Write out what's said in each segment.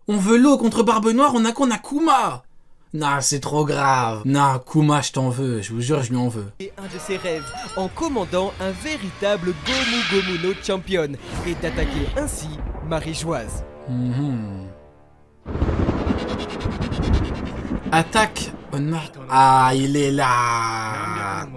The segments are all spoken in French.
On veut l'eau contre Barbe Noire, on a qu'on a Kuma. Non, c'est trop grave. Non, Kuma, je t'en veux. Je vous jure, je lui en veux. Et un de ses rêves en commandant un véritable Gomu Gomu no Champion et d'attaquer ainsi Marie-Joise. Attaque on Mar... Ah, il est là.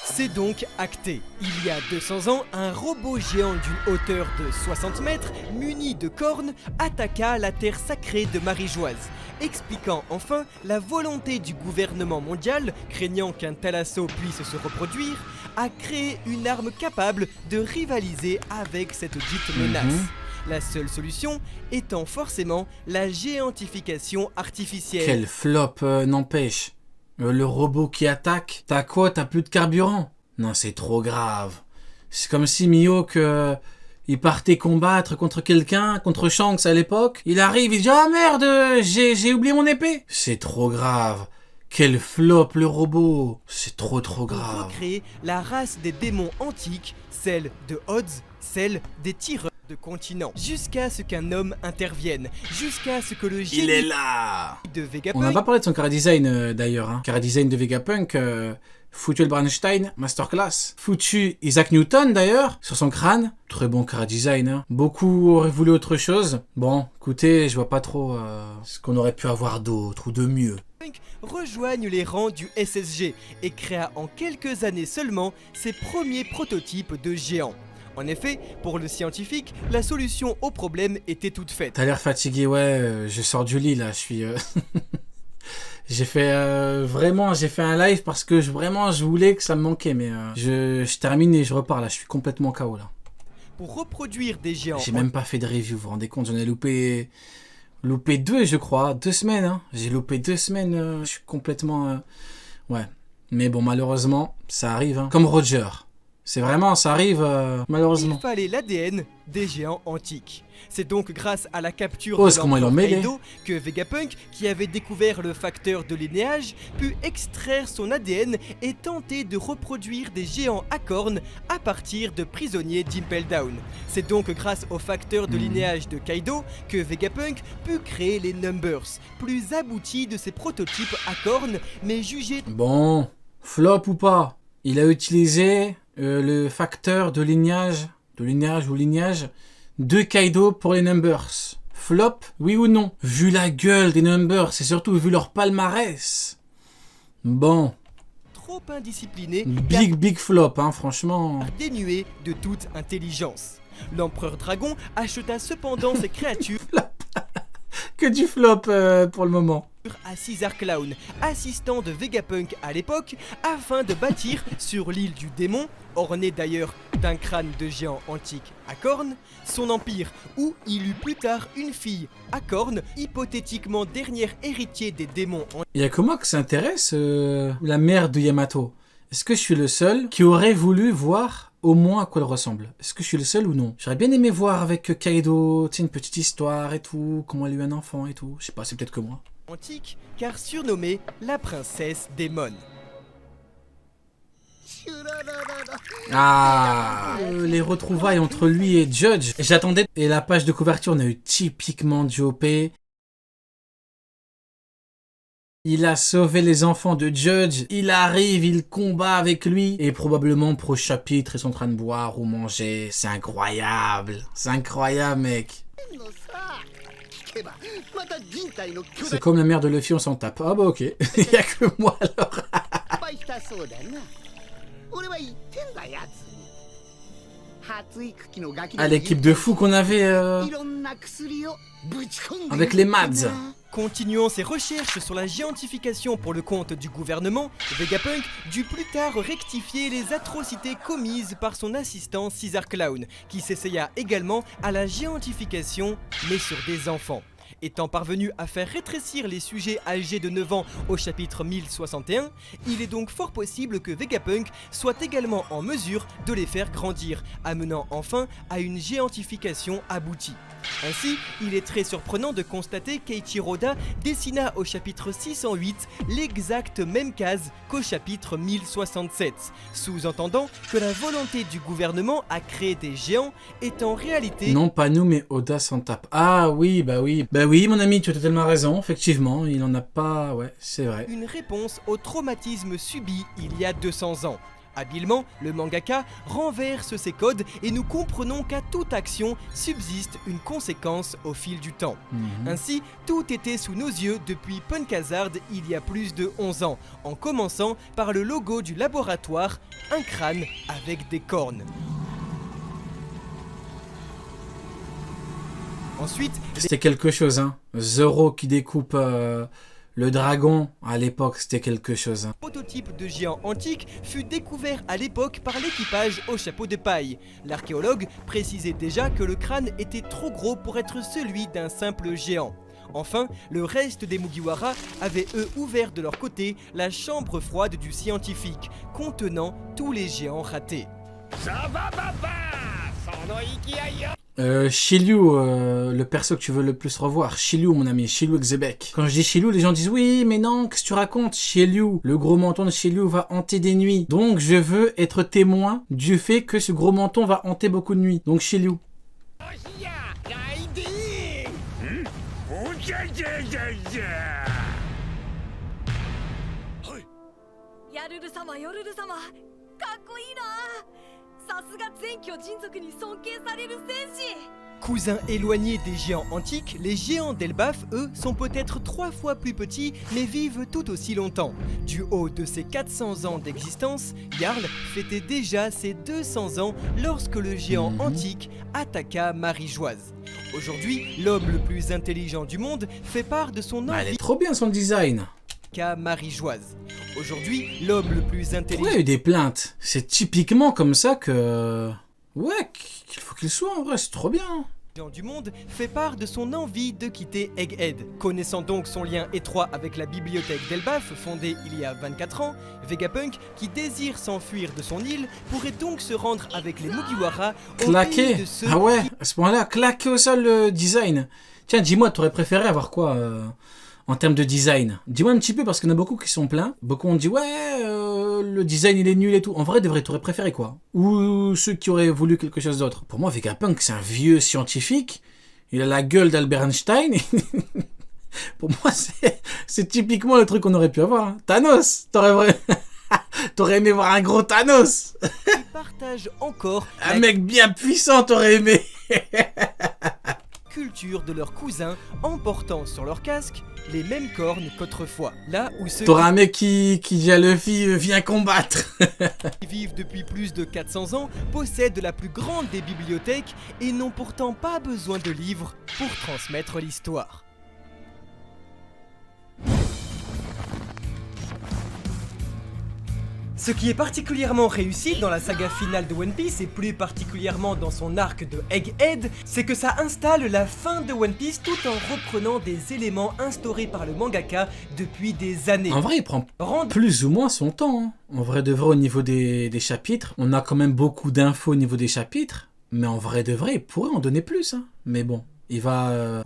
C'est donc acté. Il y a 200 ans, un robot géant d'une hauteur de 60 mètres, muni de cornes, attaqua la terre sacrée de Marie-Joise, expliquant enfin la volonté du gouvernement mondial, craignant qu'un tel assaut puisse se reproduire, à créer une arme capable de rivaliser avec cette dite menace. La seule solution étant forcément la géantification artificielle. Quel flop, n'empêche. Le robot qui attaque, t'as quoi? T'as plus de carburant? Non, c'est trop grave. C'est comme si Mihawk, il partait combattre contre quelqu'un, contre Shanks à l'époque. Il arrive, il dit « Ah merde, j'ai oublié mon épée !» C'est trop grave. Quel flop le robot. C'est trop grave. Pour recréer la race des démons antiques, celle de Odds, celle des tireurs de continents, jusqu'à ce qu'un homme intervienne, jusqu'à ce que le génie Il est là. de Vegapunk... On n'a pas parlé de son chara-design d'ailleurs. Hein. Chara-design de Vegapunk, foutu Elbranstein, masterclass. Foutu Isaac Newton d'ailleurs, sur son crâne. Très bon chara-design. Hein. Beaucoup auraient voulu autre chose. Bon, écoutez, je vois pas trop ce qu'on aurait pu avoir d'autre ou de mieux. Rejoignent les rangs du SSG et créa en quelques années seulement ses premiers prototypes de géants. En effet, pour le scientifique, la solution au problème était toute faite. T'as l'air fatigué, ouais, je sors du lit là, je suis... j'ai fait un live parce que je voulais que ça me manquait, mais je termine et je repars là, je suis complètement KO là. Pour reproduire des géants... J'ai même pas fait de review, vous vous rendez compte, j'en ai loupé 2 je crois, 2 semaines, hein. J'ai loupé 2 semaines, je suis complètement... Ouais, mais bon, malheureusement, ça arrive, hein. Comme Roger. C'est vraiment, ça arrive malheureusement. Il fallait l'ADN des géants antiques. C'est donc grâce à la capture Oh, de comment ils l'ont mêlé. Kaido que Vegapunk, qui avait découvert le facteur de linéage, put extraire son ADN et tenter de reproduire des géants à cornes à partir de prisonniers d'Impel Down. C'est donc grâce au facteur de linéage de Kaido que Vegapunk put créer les Numbers, plus aboutis de ses prototypes à cornes, mais jugés... Bon, flop ou pas, il a utilisé le facteur de lignage de Kaido pour les Numbers. Flop, oui ou non? Vu la gueule des Numbers et surtout vu leur palmarès. Bon. Trop indiscipliné, Big flop, hein, franchement. dénué de toute intelligence. L'empereur dragon acheta cependant ses créatures Que du flop pour le moment. à Caesar Clown, assistant de Vegapunk à l'époque, afin de bâtir sur l'île du démon, ornée d'ailleurs d'un crâne de géant antique à cornes, son empire, où il eut plus tard une fille à cornes, hypothétiquement dernière héritier des démons. Il y a que moi que ça intéresse la mère de Yamato. Est-ce que je suis le seul qui aurait voulu voir au moins à quoi elle ressemble? Est-ce que je suis le seul ou non? J'aurais bien aimé voir avec Kaido, tu sais, une petite histoire et tout, comment elle a eu un enfant et tout. Je sais pas, c'est peut-être que moi. Antique, car surnommée la princesse Démon. Ah, les retrouvailles entre lui et Judge. J'attendais, et la page de couverture, on a eu typiquement du OP. Il a sauvé les enfants de Judge, il arrive, il combat avec lui, et probablement pro chapitre, ils sont en train de boire ou manger. C'est incroyable, mec. C'est comme la mère de Luffy, on s'en tape. Ah bah ok, il y a que moi alors. Ah, l'équipe de fous qu'on avait avec les Mads. Continuant ses recherches sur la géantification pour le compte du gouvernement, Vegapunk dut plus tard rectifier les atrocités commises par son assistant Caesar Clown, qui s'essaya également à la géantification, mais sur des enfants. Étant parvenu à faire rétrécir les sujets âgés de 9 ans au chapitre 1061, il est donc fort possible que Vegapunk soit également en mesure de les faire grandir, amenant enfin à une géantification aboutie. Ainsi, il est très surprenant de constater qu'Eiichiro Oda dessina au chapitre 608 l'exacte même case qu'au chapitre 1067, sous-entendant que la volonté du gouvernement à créer des géants est en réalité... Non, pas nous, mais Oda s'en tape. Ah oui, bah oui. Bah oui, mon ami, tu as totalement raison, effectivement, il en a pas... Ouais, c'est vrai. Une réponse au traumatisme subi il y a 200 ans. Habilement, le mangaka renverse ses codes et nous comprenons qu'à toute action subsiste une conséquence au fil du temps. Ainsi, tout était sous nos yeux depuis Punk Hazard il y a plus de 11 ans, en commençant par le logo du laboratoire, un crâne avec des cornes. Ensuite, C'était quelque chose, hein. Zoro qui découpe le dragon, à l'époque, c'était quelque chose. Hein. le prototype de géant antique fut découvert à l'époque par l'équipage au chapeau de paille. L'archéologue précisait déjà que le crâne était trop gros pour être celui d'un simple géant. Enfin, le reste des Mugiwara avaient eux ouvert de leur côté la chambre froide du scientifique, contenant tous les géants ratés. Shiryu, le perso que tu veux le plus revoir, Shiryu mon ami, Shiryu Xebek. Quand je dis Shiryu, les gens disent oui mais non, qu'est-ce que tu racontes? Shiryu, le gros menton de Shiryu va hanter des nuits. Donc je veux être témoin du fait que ce gros menton va hanter beaucoup de nuits. Donc Shiryu. ヤルル様ヨルル様かっこいいなさすが全巨人族に尊敬される戦士 Cousins éloignés des géants antiques, les géants d'Elbaf, eux, sont peut-être 3 fois plus petits, mais vivent tout aussi longtemps. Du haut de ses 400 ans d'existence, Jarl fêtait déjà ses 200 ans lorsque le géant antique attaqua Marie-Joise. Aujourd'hui, l'homme le plus intelligent du monde fait part de son Elle est envie trop bien son design. qu'à Marie-Joise. Aujourd'hui, l'homme le plus intelligent... Pourquoi il y a eu des plaintes? C'est typiquement comme ça que... Ouais, qu'il faut qu'il soit en vrai, c'est trop bien. du monde fait part de son envie de quitter Egghead. Connaissant donc son lien étroit avec la bibliothèque d'Elbaf, fondée il y a 24 ans, Vegapunk, qui désire s'enfuir de son île, pourrait donc se rendre avec les Mugiwara au pays Claqué. de ceux Ah ouais, qui... à ce point-là, claqué au sol le design. Tiens, dis-moi, t'aurais préféré avoir quoi en termes de design? Dis-moi un petit peu, parce qu'il y en a beaucoup qui sont pleins. Beaucoup ont dit, ouais, le design il est nul et tout. En vrai, t'aurais préféré quoi? Ou ceux qui auraient voulu quelque chose d'autre? Pour moi, Vegapunk, c'est un vieux scientifique. Il a la gueule d'Albert Einstein. Pour moi, c'est typiquement le truc qu'on aurait pu avoir. Hein. Thanos, t'aurais aimé voir un gros Thanos. Ils partagent encore Un mec bien puissant, t'aurais aimé. culture de leurs cousins en portant sur leur casque les mêmes cornes qu'autrefois. Là où ceux T'auras un mec qui dit à Luffy, viens combattre. qui vivent depuis plus de 400 ans possèdent la plus grande des bibliothèques et n'ont pourtant pas besoin de livres pour transmettre l'histoire. Ce qui est particulièrement réussi dans la saga finale de One Piece et plus particulièrement dans son arc de Egghead, c'est que ça installe la fin de One Piece tout en reprenant des éléments instaurés par le mangaka depuis des années. En vrai, il prend Rend- plus ou moins son temps. Hein. En vrai de vrai, au niveau des chapitres, on a quand même beaucoup d'infos au niveau des chapitres. Mais en vrai de vrai, il pourrait en donner plus. Hein. Mais bon, il va...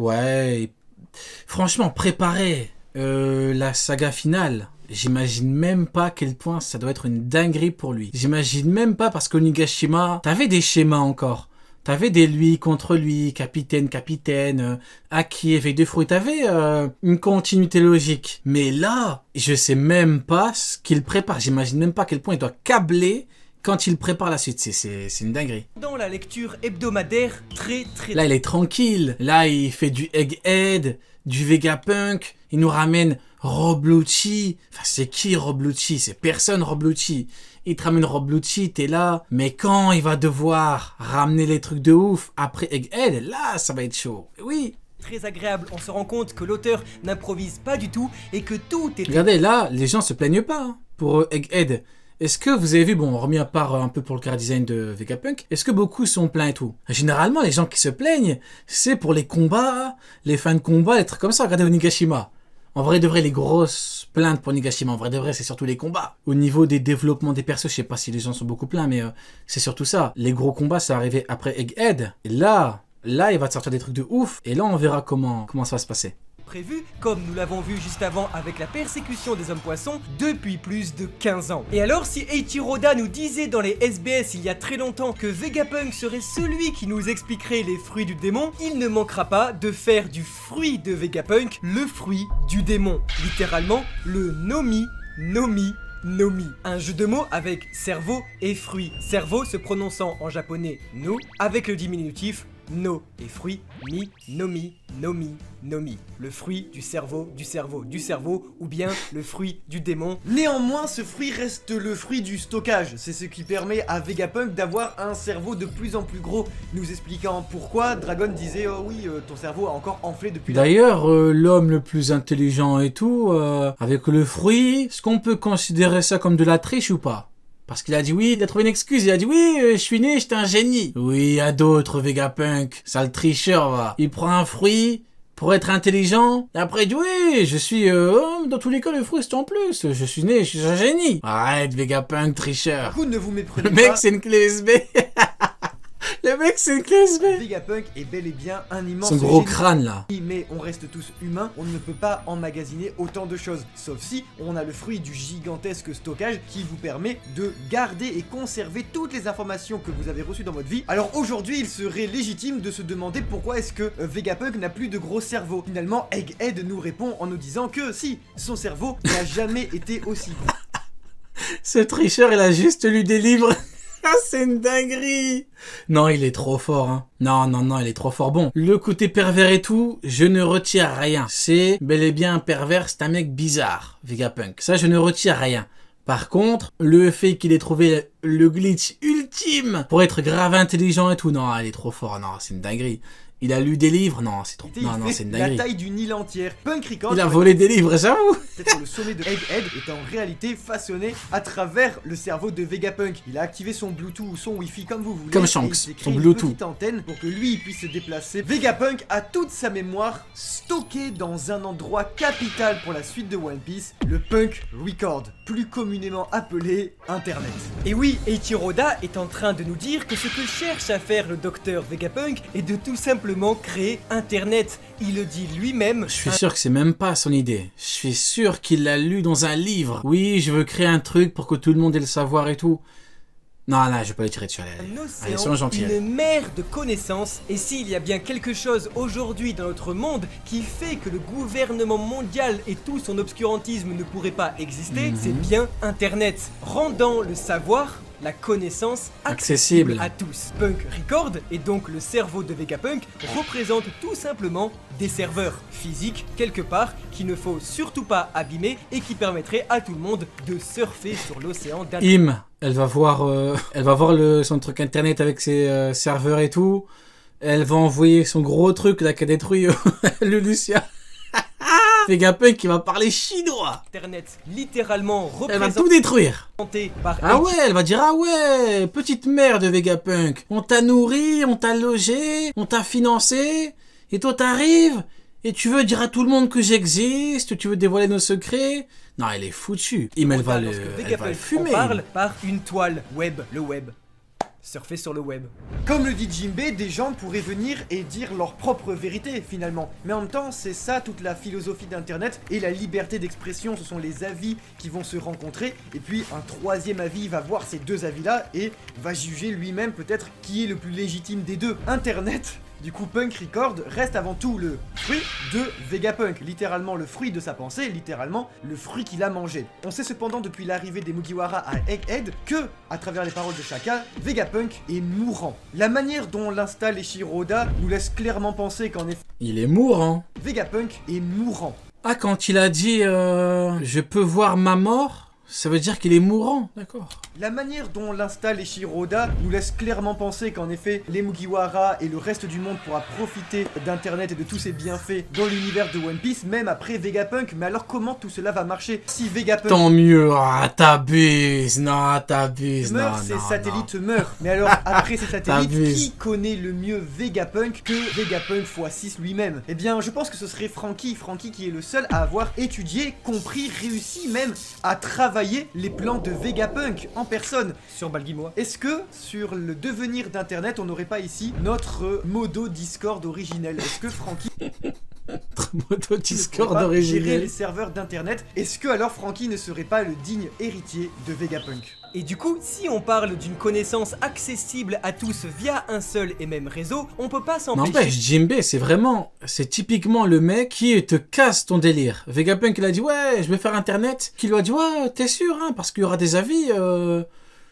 Franchement, préparer la saga finale... J'imagine même pas à quel point ça doit être une dinguerie pour lui. J'imagine même pas parce qu'Onigashima, t'avais des schémas encore. T'avais des lui contre lui, capitaine, Aki, éveil de fruits. T'avais une continuité logique. Mais là, je sais même pas ce qu'il prépare. J'imagine même pas à quel point il doit câbler quand il prépare la suite. C'est une dinguerie. Dans la lecture hebdomadaire, très Là, il est tranquille. Là, il fait du Egghead, du Vegapunk. Il nous ramène Rob Lucci. Enfin, c'est qui Rob Lucci? C'est personne Rob Lucci. Il te ramène Rob Lucci, t'es là. Mais quand il va devoir ramener les trucs de ouf après Egghead, là, ça va être chaud. Oui. très agréable, on se rend compte que l'auteur n'improvise pas du tout et que tout est... Regardez, là, les gens se plaignent pas hein, pour Egghead. Est-ce que vous avez vu, bon, remis à part un peu pour le car design de Vegapunk, est-ce que beaucoup sont plaints et tout? Généralement, les gens qui se plaignent, c'est pour les combats, les fins de combat, les trucs comme ça. Regardez Onigashima. En vrai de vrai, les grosses plaintes pour Onigashima, en vrai de vrai, c'est surtout les combats. Au niveau des développements des persos, je sais pas si les gens sont beaucoup plaints, mais c'est surtout ça. Les gros combats, ça arrivait après Egghead. Et là, il va te sortir des trucs de ouf. Et là, on verra comment ça va se passer. Prévu, comme nous l'avons vu juste avant avec la persécution des hommes poissons depuis plus de 15 ans. Et alors si Eiichiro Oda nous disait dans les SBS il y a très longtemps que Vegapunk serait celui qui nous expliquerait les fruits du démon, il ne manquera pas de faire du fruit de Vegapunk le fruit du démon. Littéralement le Nomi. Un jeu de mots avec cerveau et fruit. Cerveau se prononçant en japonais no, avec le diminutif no et fruit mi, nomi. Le fruit du cerveau, ou bien le fruit du démon. Néanmoins, ce fruit reste le fruit du stockage. C'est ce qui permet à Vegapunk d'avoir un cerveau de plus en plus gros. Nous expliquant pourquoi Dragon disait oh oui, ton cerveau a encore enflé depuis là. D'ailleurs, l'homme le plus intelligent et tout, avec le fruit, est-ce qu'on peut considérer ça comme de la triche ou pas? Parce qu'il a dit oui, il a trouvé une excuse, il a dit oui, je suis né, j'étais un génie. Oui, à d'autres, Vegapunk, sale tricheur, va. Il prend un fruit pour être intelligent, et après il dit oui, je suis, dans tous les cas, le fruit c'est en plus, je suis né, je suis un génie. Arrête, Vegapunk, tricheur. Du coup, ne vous méprenez Le pas. mec, c'est une clé USB. Le mec, c'est une clé USB. Vegapunk est bel et bien un immense Son gros génie. crâne, là. Mais on reste tous humains, on ne peut pas emmagasiner autant de choses. Sauf si on a le fruit du gigantesque stockage qui vous permet de garder et conserver toutes les informations que vous avez reçues dans votre vie. Alors aujourd'hui, il serait légitime de se demander pourquoi est-ce que Vegapunk n'a plus de gros cerveau. Finalement, Egghead nous répond en nous disant que si, son cerveau n'a jamais été aussi gros. Ce tricheur, il a juste lu des livres. Ah, c'est une dinguerie. Non, il est trop fort, hein. Non, il est trop fort. Bon, le côté pervers et tout, je ne retire rien. C'est bel et bien un pervers, c'est un mec bizarre, Vegapunk. Ça, je ne retire rien. Par contre, le fait qu'il ait trouvé le glitch ultime pour être grave intelligent et tout, non, il est trop fort. Non, c'est une dinguerie. Il a lu des livres, non, c'est trop. Non, c'est une dinguerie. La taille d'une île entière. Punk Record. Il a volé des livres, j'avoue. Peut-être le sommet de Egghead est en réalité façonné à travers le cerveau de Vegapunk. Il a activé son Bluetooth ou son Wi-Fi comme vous voulez. Comme et Shanks, il s'est créé son une Bluetooth. petite antenne pour que lui il puisse se déplacer. Vegapunk a toute sa mémoire stockée dans un endroit capital pour la suite de One Piece, le Punk Record, plus communément appelé Internet. Et oui, Eiichiro Oda est en train de nous dire que ce que cherche à faire le docteur Vegapunk est de tout simplement créer Internet. Il le dit lui-même. Je suis sûr que c'est même pas son idée. Je suis sûr qu'il l'a lu dans un livre. Oui, je veux créer un truc pour que tout le monde ait le savoir et tout. Non, je vais pas les tirer dessus. Allez, soyons gentils. Une mer de connaissances. Et s'il y a bien quelque chose aujourd'hui dans notre monde qui fait que le gouvernement mondial et tout son obscurantisme ne pourrait pas exister, c'est bien Internet, rendant le savoir, la connaissance accessible à tous. Punk Record, et donc le cerveau de Vegapunk, représente tout simplement des serveurs physiques quelque part qu'il ne faut surtout pas abîmer et qui permettraient à tout le monde de surfer sur l'océan d'Internet. Elle va voir son truc internet avec ses serveurs et tout. Elle va envoyer son gros truc là qui a détruit le Lucia. Vegapunk qui va parler chinois. Internet littéralement Elle va tout détruire. Par Ah ouais, elle va dire ah ouais, petite mère de Vegapunk. On t'a nourri, on t'a logé, on t'a financé, et toi t'arrives et tu veux dire à tout le monde que j'existe, tu veux dévoiler nos secrets. Non, elle est foutue. Elle va le fumer. On parle par une toile web, le web. Surfer sur le web. Comme le dit Jinbei, des gens pourraient venir et dire leur propre vérité finalement. Mais en même temps, c'est ça toute la philosophie d'internet et la liberté d'expression, ce sont les avis qui vont se rencontrer. Et puis un troisième avis va voir ces deux avis-là et va juger lui-même peut-être qui est le plus légitime des deux. Internet, du coup Punk Record reste avant tout le fruit de Vegapunk, littéralement le fruit de sa pensée, littéralement le fruit qu'il a mangé. On sait cependant depuis l'arrivée des Mugiwara à Egghead que, à travers les paroles de chacun, Vegapunk est mourant. La manière dont l'installe Eiichiro Oda nous laisse clairement penser qu'en effet, il est mourant. Vegapunk est mourant. Ah, quand il a dit je peux voir ma mort, ça veut dire qu'il est mourant, d'accord. La manière dont l'installe Eiichiro Oda nous laisse clairement penser qu'en effet, les Mugiwara et le reste du monde pourra profiter d'internet et de tous ses bienfaits dans l'univers de One Piece, même après Vegapunk. Mais alors comment tout cela va marcher si Vegapunk Tant mieux, t'abuses, non, t'abuses, non, meurt, ses non, satellites meurent. Mais alors, après ces satellites, T'abuses. qui connaît le mieux Vegapunk que Vegapunk x6 lui-même? Eh bien, je pense que ce serait Franky qui est le seul à avoir étudié, compris, réussi même à travailler les plans de Vegapunk en personne. Sur Balgimois. Est-ce que sur le devenir d'internet, on n'aurait pas ici notre modo Discord originel? Est-ce que Franky Moto ne Discord pourrait pas gérer originel. les serveurs d'internet? Est-ce que alors Franky ne serait pas le digne héritier de Vegapunk? Et du coup, si on parle d'une connaissance accessible à tous via un seul et même réseau, on peut pas s'empêcher. N'empêche, Jinbei, c'est typiquement le mec qui te casse ton délire. Vegapunk, il a dit, ouais, je vais faire internet. Qui lui a dit, ouais, t'es sûr, hein, parce qu'il y aura des avis,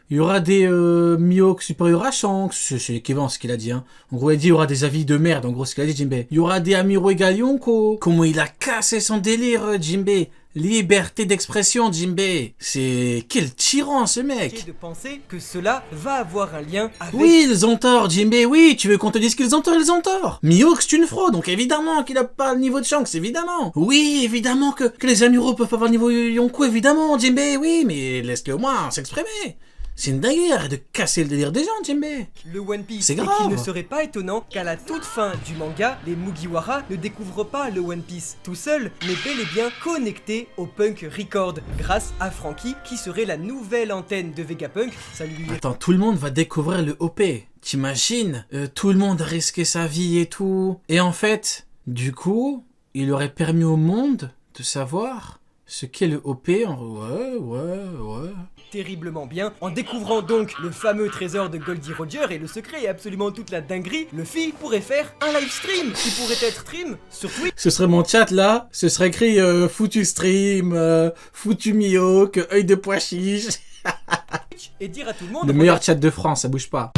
il y aura des Mihawk supérieurs à Shanks, c'est équivalent ce qu'il a dit, hein. En gros, il a dit, il y aura des avis de merde, en gros, ce qu'il a dit, Jinbei. Il y aura des Amuro égal Yonko. Comment il a cassé son délire, Jinbei. Liberté d'expression, Jinbei. C'est... Quel tyran, ce mec. De penser que cela va avoir un lien avec... Oui, ils ont tort, Jinbei, oui, tu veux qu'on te dise qu'ils ont tort, ils ont tort. Mihawk, c'est une fraude, donc évidemment qu'il a pas le niveau de Shanks, évidemment. Oui, évidemment que les Amuro peuvent avoir le niveau Yonko, évidemment, Jinbei, oui, mais laisse-le au moins s'exprimer. C'est une dinguerie, de casser le délire des gens, Jinbei. le One Piece. C'est Et grave. qu'il ne serait pas étonnant qu'à la toute fin du manga, les Mugiwara ne découvrent pas le One Piece tout seul, mais bel et bien connectés au Punk Record, grâce à Franky, qui serait la nouvelle antenne de Vegapunk. Ça lui Attends, tout le monde va découvrir le OP. T'imagines tout le monde a risqué sa vie et tout. Et en fait, du coup, il aurait permis au monde de savoir ce qu'est le OP. Ouais. terriblement bien. En découvrant donc le fameux trésor de Goldie Roger et le secret et absolument toute la dinguerie, Luffy pourrait faire un live stream qui pourrait être stream sur Twitch. Ce serait mon chat là, ce serait écrit foutu stream, foutu Mihawk, œil de pois chiche. Et dire à tout le monde... Le meilleur chat de France, ça bouge pas.